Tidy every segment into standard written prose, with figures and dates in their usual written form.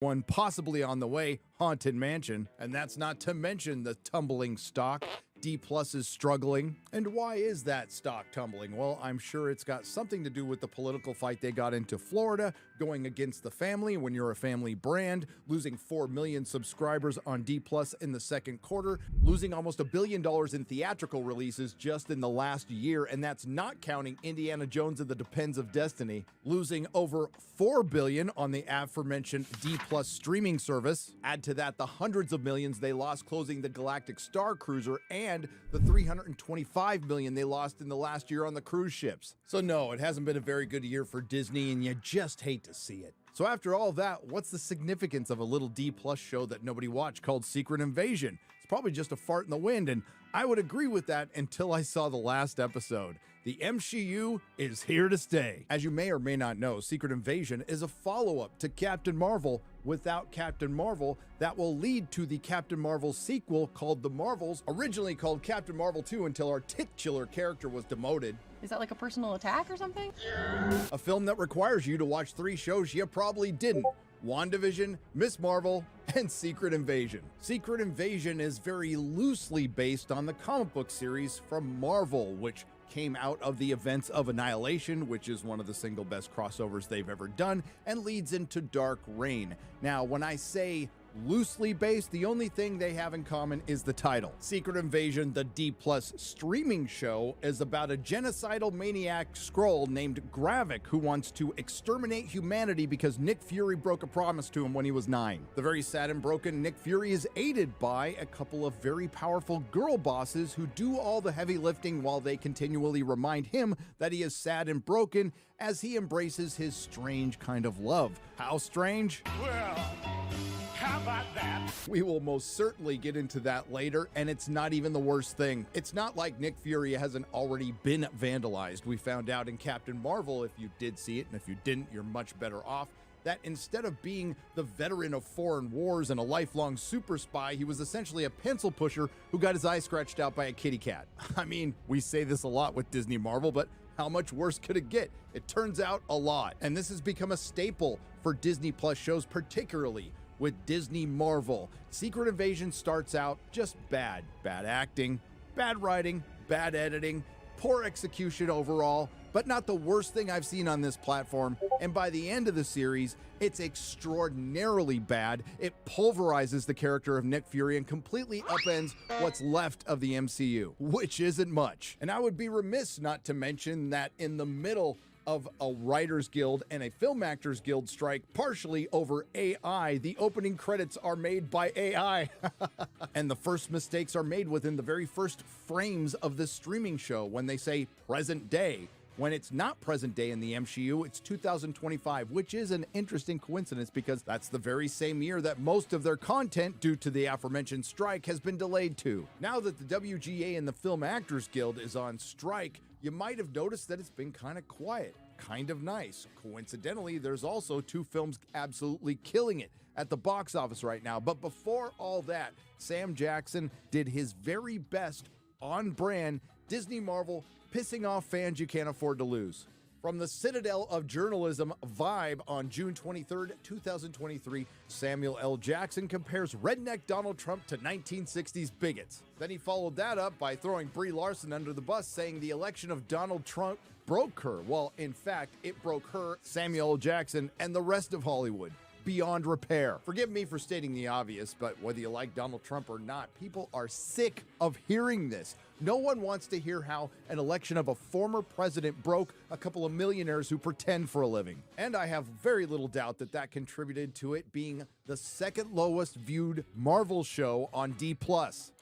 One possibly on the way, Haunted Mansion, and that's not to mention the tumbling stock. D Plus is struggling. And why is that stock tumbling? Well, I'm sure it's got something to do with the political fight they got into Florida, going against the family when you're a family brand, losing 4 million subscribers on D Plus in the second quarter, losing almost $1 billion in theatrical releases just in the last year, and that's not counting Indiana Jones and the Depends of Destiny, losing over $4 billion on the aforementioned D Plus streaming service. Add to that the hundreds of millions they lost closing the Galactic Star Cruiser and the $325 million they lost in the last year on the cruise ships. So no, it hasn't been a very good year for Disney, and you just hate to see it. So after all that, what's the significance of a little D Plus show that nobody watched called Secret Invasion? It's probably just a fart in the wind, and I would agree with that until I saw the last episode. The MCU is here to stay. As you may or may not know, Secret Invasion is a follow-up to Captain Marvel without Captain Marvel that will lead to the Captain Marvel sequel called The Marvels, originally called Captain Marvel 2 until our titular character was demoted. Is that like a personal attack or something? A film that requires you to watch 3 shows you probably didn't. WandaVision, Miss Marvel, and Secret Invasion. Secret Invasion is very loosely based on the comic book series from Marvel, which came out of the events of Annihilation, which is one of the single best crossovers they've ever done, and leads into Dark Reign. Now, when I say loosely based, the only thing they have in common is the title. Secret Invasion, the D Plus streaming show, is about a genocidal maniac Skrull named Gravik who wants to exterminate humanity because Nick Fury broke a promise to him when he was 9. The very sad and broken Nick Fury is aided by a couple of very powerful girl bosses who do all the heavy lifting while they continually remind him that he is sad and broken as he embraces his strange kind of love. How strange? Well, how about that? We will most certainly get into that later, and it's not even the worst thing. It's not like Nick Fury hasn't already been vandalized. We found out in Captain Marvel, if you did see it, and if you didn't, you're much better off, that instead of being the veteran of foreign wars and a lifelong super spy, he was essentially a pencil pusher who got his eye scratched out by a kitty cat. I mean, we say this a lot with Disney Marvel, but how much worse could it get? It turns out a lot. And this has become a staple for Disney Plus shows, particularly with Disney Marvel. Secret Invasion starts out just bad. Bad acting, bad writing, bad editing, poor execution overall, but not the worst thing I've seen on this platform. And by the end of the series, it's extraordinarily bad. It pulverizes the character of Nick Fury and completely upends what's left of the MCU, which isn't much. And I would be remiss not to mention that in the middle of a Writers Guild and a Film Actors Guild strike, partially over AI, the opening credits are made by AI. And the first mistakes are made within the very first frames of this streaming show when they say present day. When it's not present day in the MCU, it's 2025, which is an interesting coincidence because that's the very same year that most of their content, due to the aforementioned strike, has been delayed to. Now that the WGA and the Film Actors Guild is on strike, you might have noticed that it's been kind of quiet, kind of nice. Coincidentally, there's also 2 films absolutely killing it at the box office right now. But before all that, Sam Jackson did his very best on-brand Disney Marvel pissing off fans you can't afford to lose. From the Citadel of Journalism Vibe on June 23rd, 2023, Samuel L. Jackson compares redneck Donald Trump to 1960s bigots. Then he followed that up by throwing Brie Larson under the bus, saying the election of Donald Trump broke her. Well, in fact, it broke her, Samuel L. Jackson, and the rest of Hollywood beyond repair. Forgive me for stating the obvious, but whether you like Donald Trump or not, people are sick of hearing this. No one wants to hear how an election of a former president broke a couple of millionaires who pretend for a living. And I have very little doubt that that contributed to it being the second lowest viewed Marvel show on D+.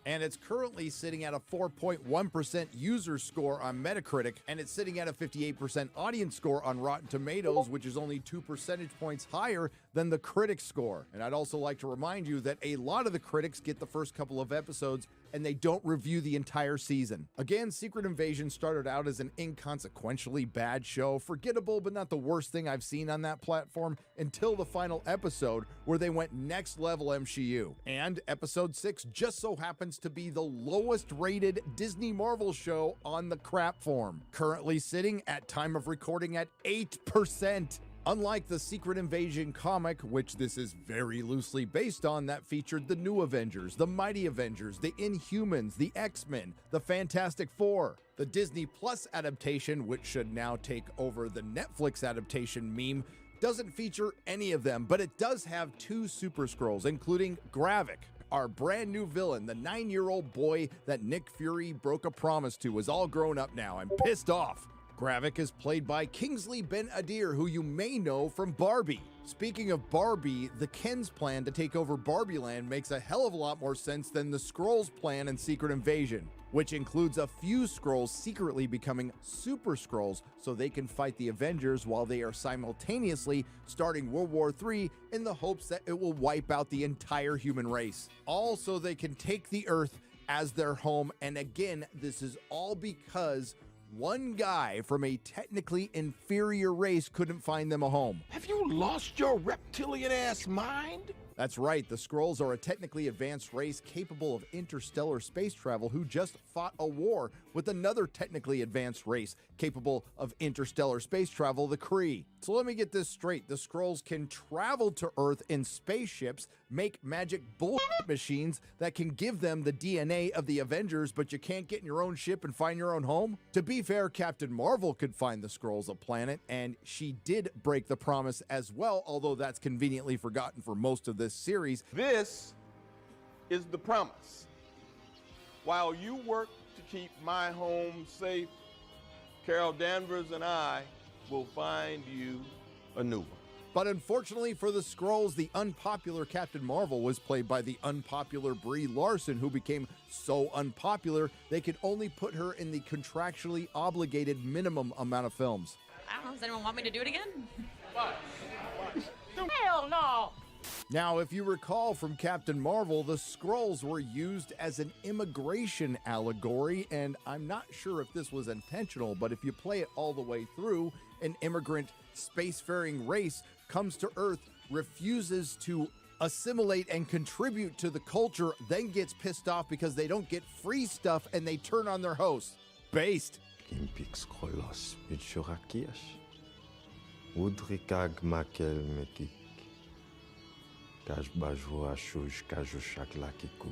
And it's currently sitting at a 4.1% user score on Metacritic, and it's sitting at a 58% audience score on Rotten Tomatoes, which is only 2 percentage points higher than the critic score. And I'd also like to remind you that a lot of the critics get the first couple of episodes and they don't review the entire season. Again, Secret Invasion started out as an inconsequentially bad show, forgettable but not the worst thing I've seen on that platform, until the final episode where they went next level MCU. And episode 6 just so happens to be the lowest rated Disney Marvel show on the crap form, currently sitting at time of recording at 8% Unlike the Secret Invasion comic, which this is very loosely based on, that featured the New Avengers, the Mighty Avengers, the Inhumans, the X-Men, the Fantastic Four. The Disney Plus adaptation, which should now take over the Netflix adaptation meme, doesn't feature any of them, but it does have two Super Skrulls, including Gravik, our brand new villain. The 9-year-old boy that Nick Fury broke a promise to is all grown up now. I'm pissed off. Gravik is played by Kingsley Ben-Adir, who you may know from Barbie. Speaking of Barbie, the Kens plan to take over Barbie Land makes a hell of a lot more sense than the Skrulls plan in Secret Invasion, which includes a few Skrulls secretly becoming Super Skrulls so they can fight the Avengers while they are simultaneously starting World War III in the hopes that it will wipe out the entire human race. All so they can take the Earth as their home, and again, this is all because one guy from a technically inferior race couldn't find them a home. Have you lost your reptilian ass mind? That's right, the Skrulls are a technically advanced race capable of interstellar space travel who just fought a war with another technically advanced race capable of interstellar space travel, the Kree. So let me get this straight. The Skrulls can travel to Earth in spaceships, make magic bullshit machines that can give them the DNA of the Avengers, but you can't get in your own ship and find your own home? To be fair, Captain Marvel could find the Skrulls a planet, and she did break the promise as well, although that's conveniently forgotten for most of this series. This is the promise. While you work to keep my home safe, Carol Danvers and I will find you a new one. But unfortunately for the Skrulls, the unpopular Captain Marvel was played by the unpopular Brie Larson, who became so unpopular they could only put her in the contractually obligated minimum amount of films. I don't know. Does anyone want me to do it again? Hell no! Now, if you recall from Captain Marvel, the Skrulls were used as an immigration allegory, and I'm not sure if this was intentional, but if you play it all the way through, an immigrant spacefaring race comes to Earth, refuses to assimilate and contribute to the culture, then gets pissed off because they don't get free stuff and they turn on their host. Based. Kimpix Krolos, Mitchurakias, Udrikag Makel Metik, Kajbajua Shush Kajushak Cook.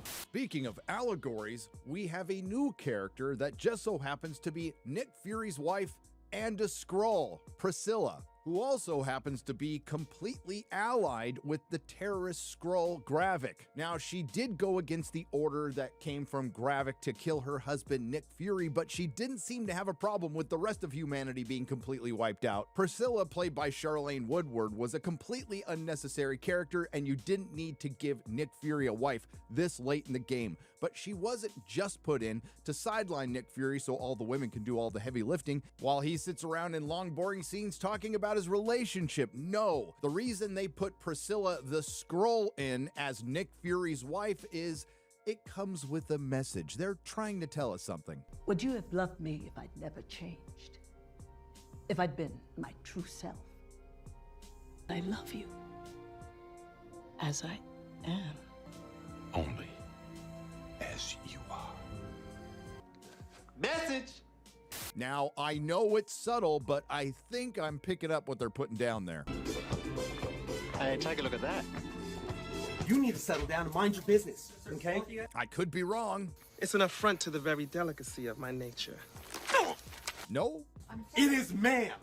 Speaking of allegories, we have a new character that just so happens to be Nick Fury's wife and a Skrull, Priscilla, who also happens to be completely allied with the terrorist Skrull Gravik. Now, she did go against the order that came from Gravik to kill her husband Nick Fury, but she didn't seem to have a problem with the rest of humanity being completely wiped out. Priscilla, played by Charlene Woodward, was a completely unnecessary character, and you didn't need to give Nick Fury a wife this late in the game. But she wasn't just put in to sideline Nick Fury so all the women can do all the heavy lifting while he sits around in long, boring scenes talking about his relationship. No, the reason they put Priscilla the Skrull in as Nick Fury's wife is it comes with a message. They're trying to tell us something. Would you have loved me if I'd never changed? If I'd been my true self? I love you as I am. Only as you are. Message! Now, I know it's subtle, but I think I'm picking up what they're putting down there. Hey, take a look at that. You need to settle down and mind your business, okay? I could be wrong. It's an affront to the very delicacy of my nature. No? It is ma'am.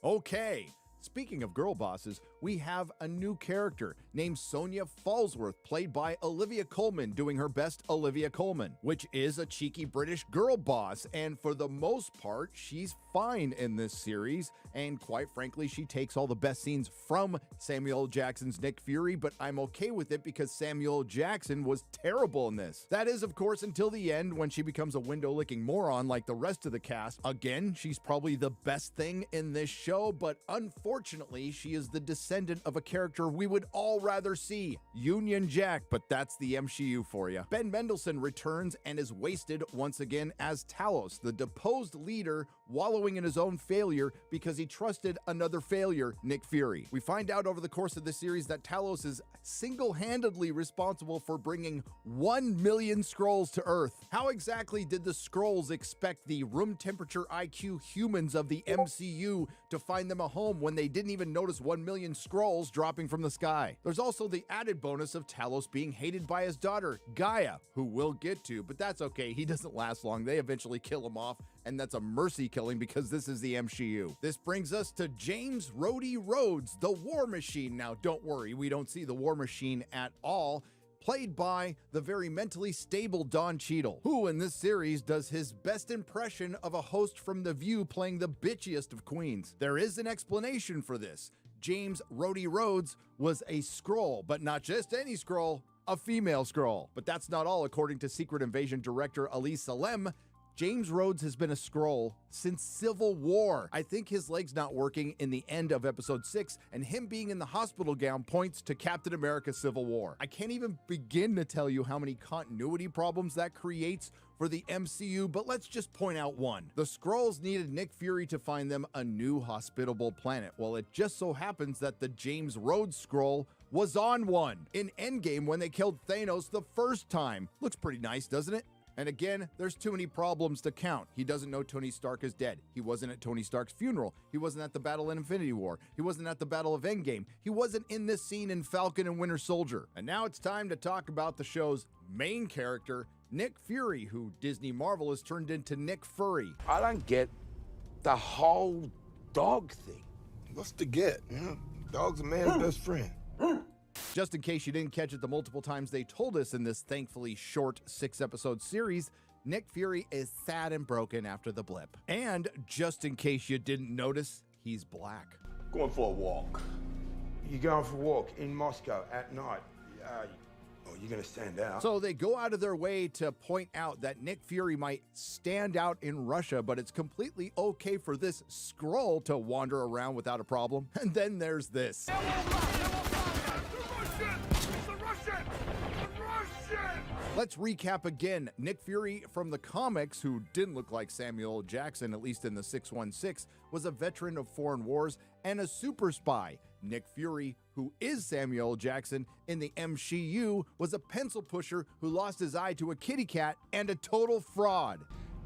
Okay. Speaking of girl bosses, we have a new character named Sonia Falsworth, played by Olivia Colman, doing her best Olivia Colman, which is a cheeky British girl boss, and for the most part, she's fine in this series, and quite frankly, she takes all the best scenes from Samuel L. Jackson's Nick Fury, but I'm okay with it because Samuel L. Jackson was terrible in this. That is, of course, until the end when she becomes a window-licking moron like the rest of the cast. Again, she's probably the best thing in this show, but unfortunately, Unfortunately, she is the descendant of a character we would all rather see, Union Jack, but that's the MCU for you. Ben Mendelsohn returns and is wasted once again as Talos, the deposed leader wallowing in his own failure because he trusted another failure, Nick Fury. We find out over the course of the series that Talos is single-handedly responsible for bringing 1 million Skrulls to Earth. How exactly did the Skrulls expect the room temperature IQ humans of the MCU to find them a home when they didn't even notice 1 million Skrulls dropping from the sky? There's also the added bonus of Talos being hated by his daughter, Gaia, who we'll get to, but that's okay, he doesn't last long. They eventually kill him off, and that's a mercy killing because this is the MCU. This brings us to James Rhodey Rhodes, the War Machine. Now, don't worry, we don't see the War Machine at all, played by the very mentally stable Don Cheadle, who in this series does his best impression of a host from The View playing the bitchiest of queens. There is an explanation for this. James Rhodey Rhodes was a Skrull, but not just any Skrull, a female Skrull. But that's not all. According to Secret Invasion director Ali Salem, James Rhodes has been a Skrull since Civil War. I think his leg's not working in the end of episode 6, and him being in the hospital gown points to Captain America Civil War. I can't even begin to tell you how many continuity problems that creates for the MCU, but let's just point out one. The Skrulls needed Nick Fury to find them a new hospitable planet. Well, it just so happens that the James Rhodes Skrull was on one in Endgame when they killed Thanos the first time. Looks pretty nice, doesn't it? And again, there's too many problems to count. He doesn't know Tony Stark is dead. He wasn't at Tony Stark's funeral. He wasn't at the battle in Infinity War. He wasn't at the battle of Endgame. He wasn't in this scene in Falcon and Winter Soldier. And now it's time to talk about the show's main character, Nick Fury, who Disney Marvel has turned into Nick Fury. I don't get the whole dog thing. What's the get? You know, dog's a man's best friend. Just in case you didn't catch it the multiple times they told us in this thankfully short 6-episode series, Nick Fury is sad and broken after the blip. And just in case you didn't notice, he's black. Going for a walk. You going for a walk in Moscow at night? You're gonna stand out. So they go out of their way to point out that Nick Fury might stand out in Russia, but it's completely okay for this Skrull to wander around without a problem. And then there's this. Let's recap again. Nick Fury from the comics, who didn't look like Samuel L. Jackson, at least in the 616, was a veteran of foreign wars and a super spy. Nick Fury, who is Samuel L. Jackson in the MCU, was a pencil pusher who lost his eye to a kitty cat and a total fraud.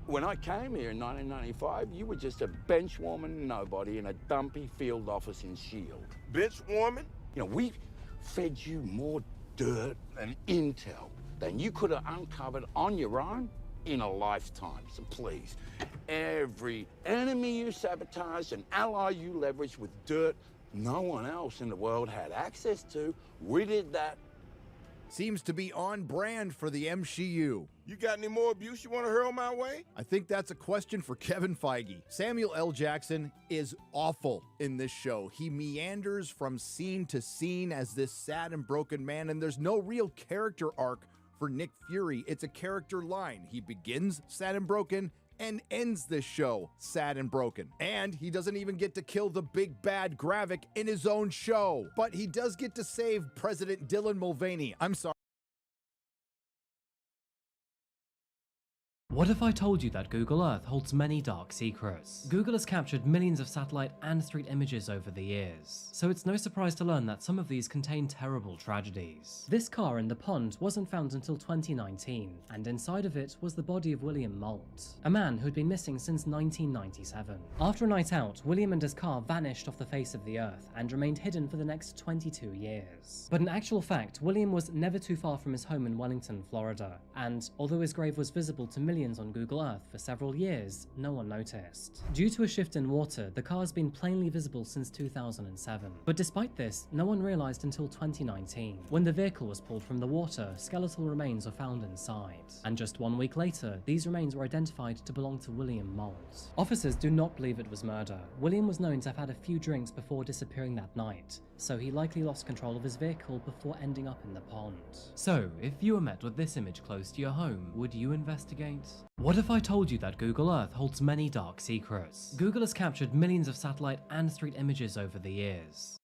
When I came here in 1995, you were just a bench warming nobody in a dumpy field office in S.H.I.E.L.D. Bench warming? You know, we fed you more dirt and intel than you could have uncovered on your own in a lifetime. So please, every enemy you sabotaged and ally you leveraged with dirt no one else in the world had access to, we did that. Seems to be on brand for the MCU. You got any more abuse you want to hurl my way? I think that's a question for Kevin Feige. Samuel L. Jackson is awful in this show. He meanders from scene to scene as this sad and broken man, and there's no real character arc for Nick Fury. It's a character line. He begins sad and broken and ends this show sad and broken. And he doesn't even get to kill the big bad Gravik in his own show. But he does get to save President Dylan Mulvaney. I'm sorry. What if I told you that Google Earth holds many dark secrets? Google has captured millions of satellite and street images over the years, so it's no surprise to learn that some of these contain terrible tragedies. This car in the pond wasn't found until 2019, and inside of it was the body of William Moult, a man who'd been missing since 1997. After a night out, William and his car vanished off the face of the Earth and remained hidden for the next 22 years. But in actual fact, William was never too far from his home in Wellington, Florida, and although his grave was visible to millions on Google Earth for several years, no one noticed. Due to a shift in water, the car has been plainly visible since 2007. But despite this, no one realized until 2019. When the vehicle was pulled from the water, skeletal remains were found inside. And just 1 week later, these remains were identified to belong to William Moult. Officers do not believe it was murder. William was known to have had a few drinks before disappearing that night, so he likely lost control of his vehicle before ending up in the pond. So, if you were met with this image close to your home, would you investigate? What if I told you that Google Earth holds many dark secrets? Google has captured millions of satellite and street images over the years.